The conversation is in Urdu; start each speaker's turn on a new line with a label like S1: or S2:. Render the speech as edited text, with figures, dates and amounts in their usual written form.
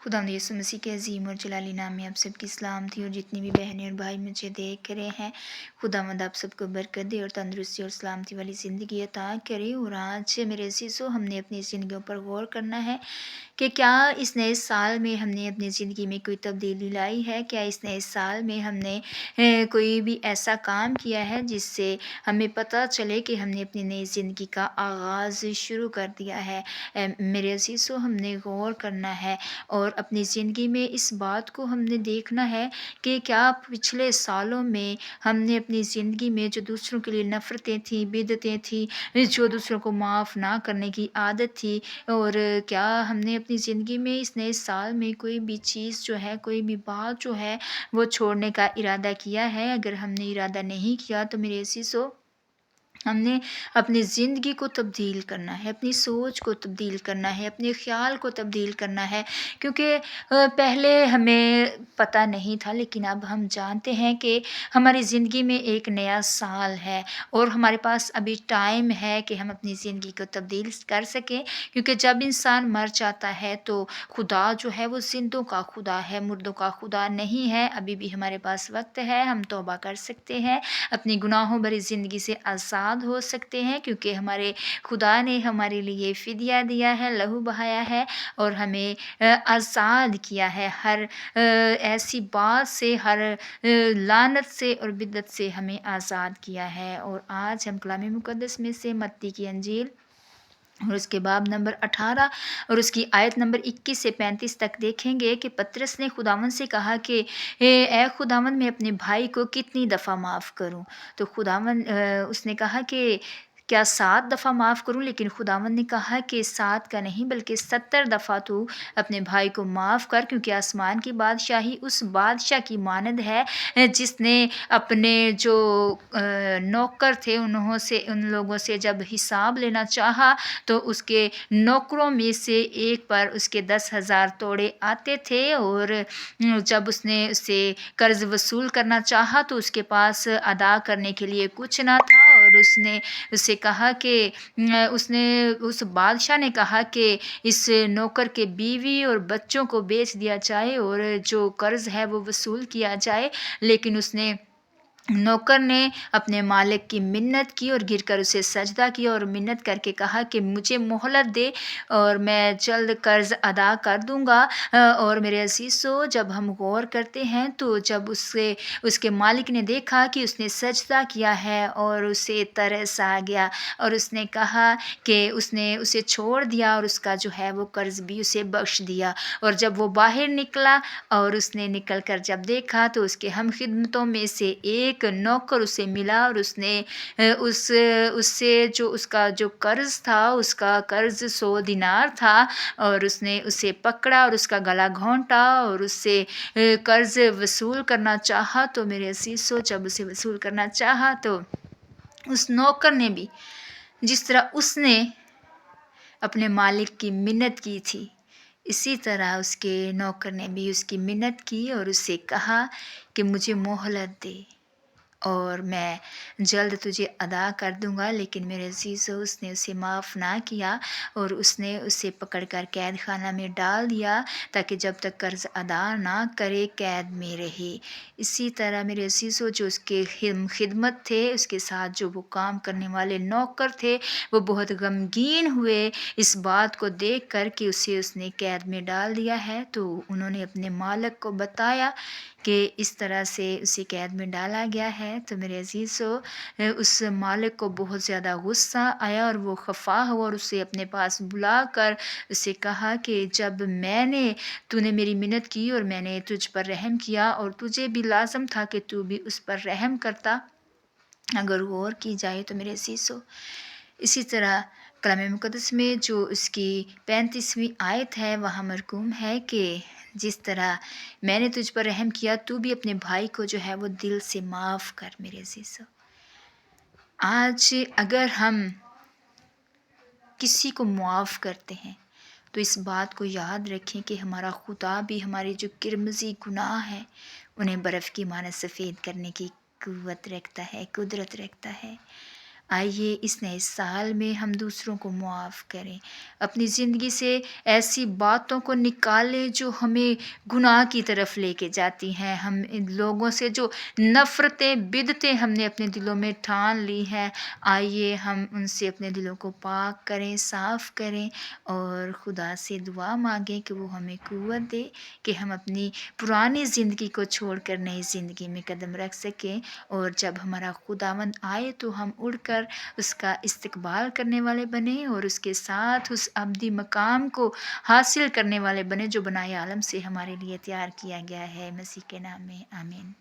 S1: خداوند یسوع مسیح کے عظیم اور جلالی نام میں آپ سب کی سلامتی، اور جتنی بھی بہنیں اور بھائی مجھے دیکھ رہے ہیں، خداوند آپ سب کو برکت دے اور تندرستی اور سلامتی والی زندگی عطا کرے۔ اور آج میرے عزیزو، ہم نے اپنی زندگیوں پر غور کرنا ہے کہ کیا اس نئے سال میں ہم نے اپنی زندگی میں کوئی تبدیلی لائی ہے؟ کیا اس نئے سال میں ہم نے کوئی بھی ایسا کام کیا ہے جس سے ہمیں پتہ چلے کہ ہم نے اپنی نئی زندگی کا آغاز شروع کر دیا ہے؟ میرے عزیزو، ہم نے غور کرنا ہے اور اپنی زندگی میں اس بات کو ہم نے دیکھنا ہے کہ کیا پچھلے سالوں میں ہم نے اپنی زندگی میں جو دوسروں کے لیے نفرتیں تھیں، بدعتیں تھیں، جو دوسروں کو معاف نہ کرنے کی عادت تھی، اور کیا ہم نے اپنی زندگی میں اس نئے سال میں کوئی بھی چیز جو ہے، کوئی بھی بات جو ہے وہ چھوڑنے کا ارادہ کیا ہے؟ اگر ہم نے ارادہ نہیں کیا تو میرے عزیزو، ہم نے اپنی زندگی کو تبدیل کرنا ہے، اپنی سوچ کو تبدیل کرنا ہے، اپنے خیال کو تبدیل کرنا ہے، کیونکہ پہلے ہمیں پتہ نہیں تھا، لیکن اب ہم جانتے ہیں کہ ہماری زندگی میں ایک نیا سال ہے اور ہمارے پاس ابھی ٹائم ہے کہ ہم اپنی زندگی کو تبدیل کر سکیں، کیونکہ جب انسان مر جاتا ہے تو خدا جو ہے وہ زندوں کا خدا ہے، مردوں کا خدا نہیں ہے۔ ابھی بھی ہمارے پاس وقت ہے، ہم توبہ کر سکتے ہیں، اپنی گناہوں بھری زندگی سے آزاد ہو سکتے ہیں، کیونکہ ہمارے خدا نے ہمارے لیے فدیہ دیا ہے، لہو بہایا ہے اور ہمیں آزاد کیا ہے، ہر ایسی بات سے، ہر لعنت سے اور بدعت سے ہمیں آزاد کیا ہے۔ اور آج ہم کلام مقدس میں سے متی کی انجیل اور اس کے باب نمبر 18 اور اس کی آیت نمبر 21 سے 35 تک دیکھیں گے کہ پطرس نے خداوند سے کہا کہ اے خداوند، میں اپنے بھائی کو کتنی دفعہ معاف کروں؟ تو خداوند اس نے کہا کہ کیا 7 دفعہ معاف کروں؟ لیکن خداوند نے کہا کہ 7 کا نہیں بلکہ 70 دفعہ تو اپنے بھائی کو معاف کر، کیونکہ آسمان کی بادشاہی اس بادشاہ کی مانند ہے جس نے اپنے جو نوکر تھے ان لوگوں سے جب حساب لینا چاہا تو اس کے نوکروں میں سے ایک پر اس کے 10,000 توڑے آتے تھے، اور جب اس نے اسے قرض وصول کرنا چاہا تو اس کے پاس ادا کرنے کے لیے کچھ نہ تھا، اور اس نے اسے کہا کہ اس بادشاہ نے کہا کہ اس نوکر کے بیوی اور بچوں کو بیچ دیا جائے اور جو قرض ہے وہ وصول کیا جائے۔ لیکن اس نے نوکر نے اپنے مالک کی منت کی اور گر کر اسے سجدہ کیا اور منت کر کے کہا کہ مجھے مہلت دے اور میں جلد قرض ادا کر دوں گا۔ اور میرے عزیزو، جب ہم غور کرتے ہیں تو جب اس کے مالک نے دیکھا کہ اس نے سجدہ کیا ہے اور اسے ترس آ گیا، اور اس نے کہا کہ اس نے اسے چھوڑ دیا اور اس کا جو ہے وہ قرض بھی اسے بخش دیا۔ اور جب وہ باہر نکلا اور اس نے نکل کر جب دیکھا تو اس کے ہم خدمتوں میں سے ایک نوکر اسے ملا، اور اس نے اس سے جو اس کا جو قرض تھا، اس کا قرض 100 دینار تھا، اور اس نے اسے پکڑا اور اس کا گلا گھونٹا اور اس سے قرض وصول کرنا چاہا۔ تو میرے عزیزو، جب اسے وصول کرنا چاہا تو اس نوکر نے بھی جس طرح اس نے اپنے مالک کی منت کی تھی، اسی طرح اس کے نوکر نے بھی اس کی منت کی اور اس سے کہا کہ مجھے مہلت دے اور میں جلد تجھے ادا کر دوں گا۔ لیکن میرے عزیزو، اس نے اسے معاف نہ کیا اور اس نے اسے پکڑ کر قید خانہ میں ڈال دیا تاکہ جب تک قرض ادا نہ کرے قید میں رہے۔ اسی طرح میرے عزیزو، جو اس کے خدمت تھے، اس کے ساتھ جو وہ کام کرنے والے نوکر تھے، وہ بہت غمگین ہوئے اس بات کو دیکھ کر کہ اس نے قید میں ڈال دیا ہے۔ تو انہوں نے اپنے مالک کو بتایا کہ اس طرح سے اسے قید میں ڈالا گیا ہے۔ تو میرے عزیزو، اس مالک کو بہت زیادہ غصہ آیا اور وہ خفا ہوا اور اسے اپنے پاس بلا کر اسے کہا کہ جب تو نے میری منت کی اور میں نے تجھ پر رحم کیا، اور تجھے بھی لازم تھا کہ تو بھی اس پر رحم کرتا۔ اگر غور کی جائے تو میرے عزیزو، اسی طرح کلام مقدس میں جو اس کی 35ویں آیت ہے وہاں مرقوم ہے کہ جس طرح میں نے تجھ پر رحم کیا، تو بھی اپنے بھائی کو جو ہے وہ دل سے معاف کر۔ میرے عزیزو، آج اگر ہم کسی کو معاف کرتے ہیں تو اس بات کو یاد رکھیں کہ ہمارا خدا بھی ہمارے جو کرمزی گناہ ہیں انہیں برف کی مانند سفید کرنے کی قوت رکھتا ہے، قدرت رکھتا ہے۔ آئیے اس نئے سال میں ہم دوسروں کو معاف کریں، اپنی زندگی سے ایسی باتوں کو نکالیں جو ہمیں گناہ کی طرف لے کے جاتی ہیں، ہم ان لوگوں سے جو نفرتیں بدتیں ہم نے اپنے دلوں میں ٹھان لی ہیں، آئیے ہم ان سے اپنے دلوں کو پاک کریں، صاف کریں اور خدا سے دعا مانگیں کہ وہ ہمیں قوت دے کہ ہم اپنی پرانی زندگی کو چھوڑ کر نئی زندگی میں قدم رکھ سکیں، اور جب ہمارا خداوند آئے تو ہم اڑ کر اس کا استقبال کرنے والے بنیں اور اس کے ساتھ اس ابدی مقام کو حاصل کرنے والے بنیں جو بنائے عالم سے ہمارے لیے تیار کیا گیا ہے۔ مسیح کے نام میں آمین۔